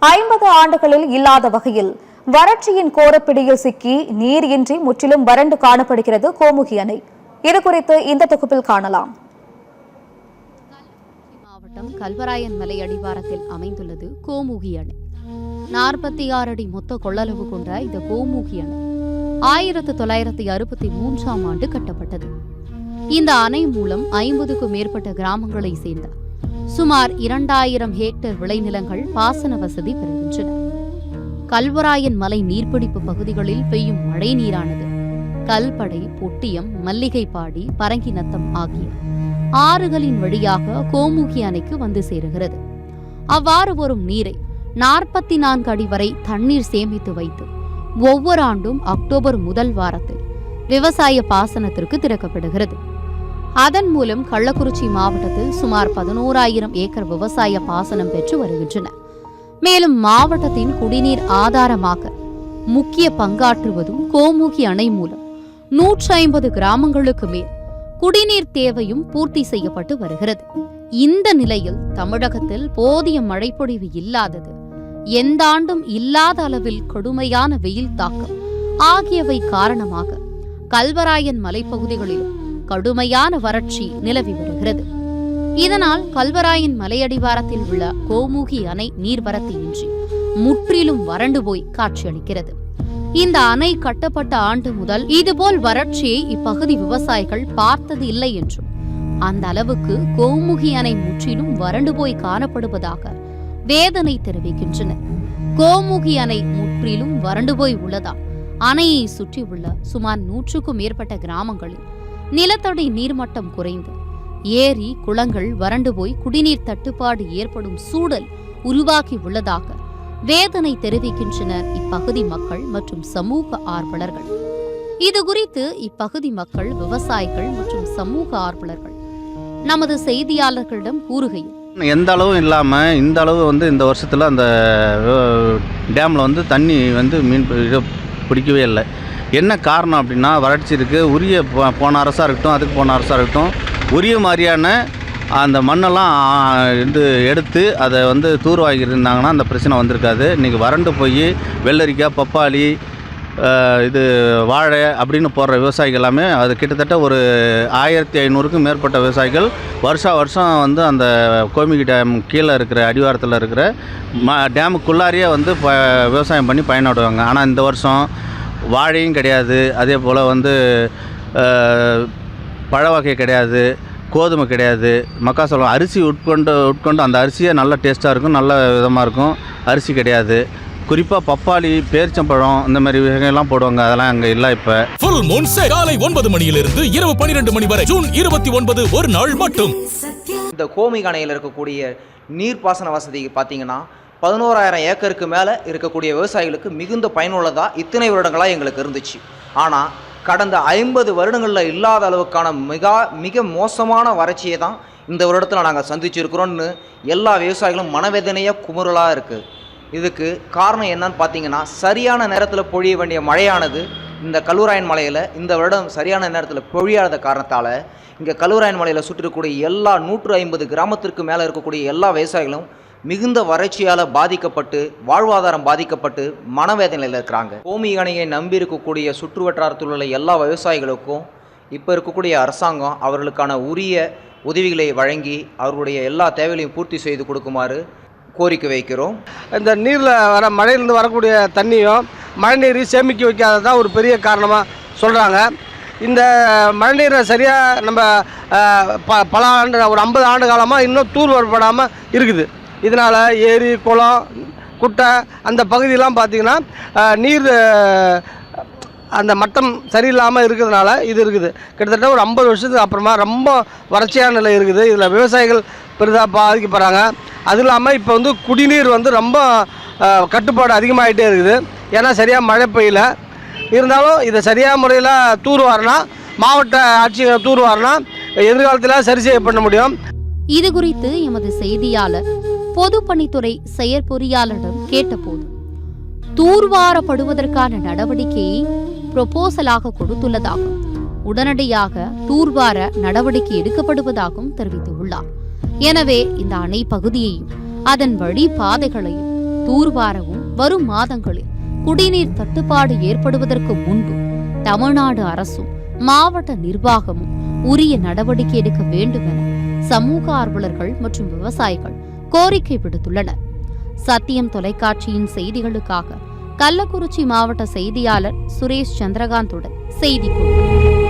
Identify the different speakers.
Speaker 1: 50 ஆண்டுகளில் இல்லாத வகையில் வறட்சியின் கோரப்பிடியில் சிக்கி நீர் இன்றி முற்றிலும் வறண்டு காணப்படுகிறது கோமுகி அணை. இதுகுறித்து இந்த தொகுப்பில் காணலாம்.
Speaker 2: மாவட்டம் கல்வராயன் மலை அடிவாரத்தில் அமைந்துள்ளது கோமுகி அணை. 46 அடி மொத்த கொள்ளளவு கொண்ட இந்த கோமுகி அணை 1963ஆம் ஆண்டு கட்டப்பட்டது. இந்த அணை மூலம் 50க்கும் மேற்பட்ட கிராமங்களை சேர்ந்த சுமார் 2000 ஹெக்டேர் விளைநிலங்கள் பாசன வசதி பெறுகின்றன. கல்வராயன் மலை நீர்பிடிப்பு பகுதிகளில் பெய்யும் மழை நீரானது கல்படை, பொட்டியம், மல்லிகைப்பாடி, பரங்கிநத்தம் ஆகிய ஆறுகளின் வழியாக கோமுகி அணைக்கு வந்து சேருகிறது. அவ்வாறு வரும் நீரை 44 அடி வரை தண்ணீர் சேமித்து வைத்து ஒவ்வொரு ஆண்டும் அக்டோபர் முதல் வாரத்தில் விவசாய பாசனத்திற்கு திறக்கப்படுகிறது. அதன் மூலம் கள்ளக்குறிச்சி மாவட்டத்தில் சுமார் 11,000 ஏக்கர் விவசாய பாசனம் பெற்று வருகின்றன. மேலும் மாவட்டத்தின் குடிநீர் ஆதாரமாக முக்கிய பங்காற்றுவதும் கோமுகி அணை மூலம் 150 கிராமங்களுக்கு மேல் குடிநீர் தேவையும் பூர்த்தி செய்யப்பட்டு வருகிறது. இந்த நிலையில் தமிழகத்தில் போதிய மழைப்பொழிவு இல்லாதது, எந்த ஆண்டும் இல்லாத அளவில் கடுமையான வெயில் தாக்கம் ஆகியவை காரணமாக கல்வராயன் மலைப்பகுதிகளிலும் கடுமையான வறட்சி நிலவி வருகிறது. இதனால் கல்வராயன் மலையடிவாரத்தில் உள்ள கோமுகி அணை நீர்வரத்தியின்றி முற்றிலும் வறண்டு போய் காட்சியளிக்கிறது. இந்த அணை கட்டப்பட்ட ஆண்டு முதல் இதுபோல் வறட்சியை இப்பகுதி விவசாயிகள் பார்த்தது இல்லை என்றும், அந்த அளவுக்கு கோமுகி அணை முற்றிலும் வறண்டு போய் காணப்படுவதாக வேதனை தெரிவிக்கின்றனர். கோமுகி அணை முற்றிலும் வறண்டு போய் உள்ளதால் அணையை சுற்றியுள்ள சுமார் 100க்கும் மேற்பட்ட கிராமங்களில் நிலத்தடி நீர்மட்டம் குறைந்து ஏரி, குளங்கள் வறண்டு போய் குடிநீர் தட்டுப்பாடு ஏற்படும் சூழல் உருவாகி உள்ளதாக வேதனை தெரிவிக்கின்றனர் இப்பகுதி மக்கள் மற்றும் சமூக ஆர்வலர்கள். இதுகுறித்து இப்பகுதி மக்கள், விவசாயிகள் மற்றும் சமூக ஆர்வலர்கள் நமது செய்தியாளர்களிடம் கூறுகையில்,
Speaker 3: எந்த அளவும் இல்லாமல் இந்த அளவு இந்த வருஷத்தில் அந்த டேமில் தண்ணி மீன் பிடிக்கவே இல்லை. என்ன காரணம் அப்படின்னா, வறட்சி இருக்குது. உரிய போன அரசாக இருக்கட்டும், அதுக்கு போன அரசாக இருக்கட்டும், உரிய மாதிரியான அந்த மண்ணெல்லாம் எடுத்து அதை தூர்வாகியிருந்தாங்கன்னா அந்த பிரச்சனை வந்திருக்காது. இன்றைக்கி வறண்டு போய் வெள்ளரிக்காய், பப்பாளி, இது வாழை அப்படின்னு போடுற விவசாயிகள் எல்லாமே அது கிட்டத்தட்ட ஒரு 1500க்கும் மேற்பட்ட விவசாயிகள் வருஷம் அந்த கோமுகி டேம் கீழே இருக்கிற அடிவாரத்தில் இருக்கிற டேமுக்குள்ளாரியே விவசாயம் பண்ணி பயனடைவாங்க. ஆனால் இந்த வருஷம் வாழையும் கிடையாது, அதே போல் பழ வகை கிடையாது, கோதுமை கிடையாது, மக்காசோளம், அரிசி உட்கொண்டு அந்த அரிசியே நல்ல டேஸ்ட்டாக இருக்கும், நல்ல விதமாக இருக்கும். அரிசி கிடையாது. குறிப்பாக பப்பாளி, பேரிச்சம்பழம் இந்த மாதிரி விஷயங்கள்லாம் போடுவாங்க, அதெல்லாம் அங்கே இல்லை. இப்போ
Speaker 4: ஃபுல் மூன் சேல் காலை 9 மணியிலிருந்து இரவு 12 மணி வரை ஜூன் 29 ஒரு நாள் மட்டும்.
Speaker 5: இந்த கோமுகி அணையில் இருக்கக்கூடிய நீர்ப்பாசன வசதி பார்த்தீங்கன்னா 11,000 ஏக்கருக்கு மேலே இருக்கக்கூடிய விவசாயிகளுக்கு மிகுந்த பயனுள்ளதாக இத்தனை வருடங்களாக எங்களுக்கு இருந்துச்சு. ஆனால் கடந்த 50 வருடங்களில் இல்லாத அளவுக்கான மிக மோசமான வறட்சியை தான் இந்த வருடத்தில் நாங்கள் சந்திச்சிருக்கிறோன்னு எல்லா விவசாயிகளும் மனவேதனையாக குமுறலாக இருக்குது. இதுக்கு காரணம் என்னன்னு பார்த்தீங்கன்னா, சரியான நேரத்தில் பொழிய வேண்டிய மழையானது இந்த கல்வராயன் மலையில் இந்த வருடம் சரியான நேரத்தில் பொழியாத காரணத்தால் இங்கே கல்வராயன் மலையில் சுற்றிருக்கக்கூடிய எல்லா 150 கிராமத்திற்கு மேலே இருக்கக்கூடிய எல்லா விவசாயிகளும் மிகுந்த வறட்சியால் பாதிக்கப்பட்டு, வாழ்வாதாரம் பாதிக்கப்பட்டு மனவேதனையில் இருக்கிறாங்க. கோமுகி அணையை நம்பி இருக்கக்கூடிய சுற்று வட்டாரத்தில் உள்ள எல்லா விவசாயிகளுக்கும் இப்போ இருக்கக்கூடிய அரசாங்கம் அவர்களுக்கான உரிய உதவிகளை வழங்கி அவர்களுடைய எல்லா தேவைகளையும் பூர்த்தி செய்து கொடுக்குமாறு கோரிக்கை வைக்கிறோம்.
Speaker 6: இந்த நீரில் மழையிலிருந்து வரக்கூடிய தண்ணியும் மழைநீரையும் சேமிக்க வைக்காததான் ஒரு பெரிய காரணமாக சொல்கிறாங்க. இந்த மழைநீரை சரியாக நம்ம பல ஆண்டு, ஒரு 50 ஆண்டு காலமாக இன்னும் தூர்வாரப்படாமல் இருக்குது. இதனால் ஏரி, குளம், குட்டை அந்த பகுதியெலாம் பார்த்திங்கன்னா நீர் அந்த மட்டம் சரியில்லாமல் இருக்கிறதுனால இது இருக்குது. கிட்டத்தட்ட ஒரு 50 வருஷத்துக்கு அப்புறமா ரொம்ப வறட்சியான நிலை இருக்குது. இதில் விவசாயிகள் பெரிதாக பாதிக்கப்படுறாங்க. அது இல்லாமல் இப்போ குடிநீர் ரொம்ப கட்டுப்பாடு அதிகமாகிட்டே இருக்குது. ஏன்னா சரியாக மழை பெய்யல. இருந்தாலும் இதை சரியான முறையில் தூர்வாரினா, மாவட்ட ஆட்சியர் தூர்வாரினா எதிர்காலத்தில் சரி செய்ய பண்ண முடியும்.
Speaker 2: இது குறித்து எமது செய்தியாளர் பொதுப்பணித்துறை செயற்பொறியாளரிடம் கேட்டபோது, தூர்வாரப்படுவதற்கான நடவடிக்கையை புரோபோசலாக கொடுத்துள்ளதாகவும் உடனடியாக தூர்வார நடவடிக்கை எடுக்கப்படுவதாகவும் தெரிவித்துள்ளார். எனவே இந்த அணை பகுதியையும் அதன் வழி பாதைகளையும் தூர்வாரவும் வரும் மாதங்களில் குடிநீர் தட்டுப்பாடு ஏற்படுவதற்கு முன்பு தமிழ்நாடு அரசும் மாவட்ட நிர்வாகமும் உரிய நடவடிக்கை எடுக்க வேண்டும் என சமூக ஆர்வலர்கள் மற்றும் விவசாயிகள் கோரிக்கை விடுத்துள்ளனர். சத்தியம் தொலைக்காட்சியின் செய்திகளுக்காக கள்ளக்குறிச்சி மாவட்ட செய்தியாளர் சுரேஷ் சந்திரகாந்துடன் செய்திக்குழு.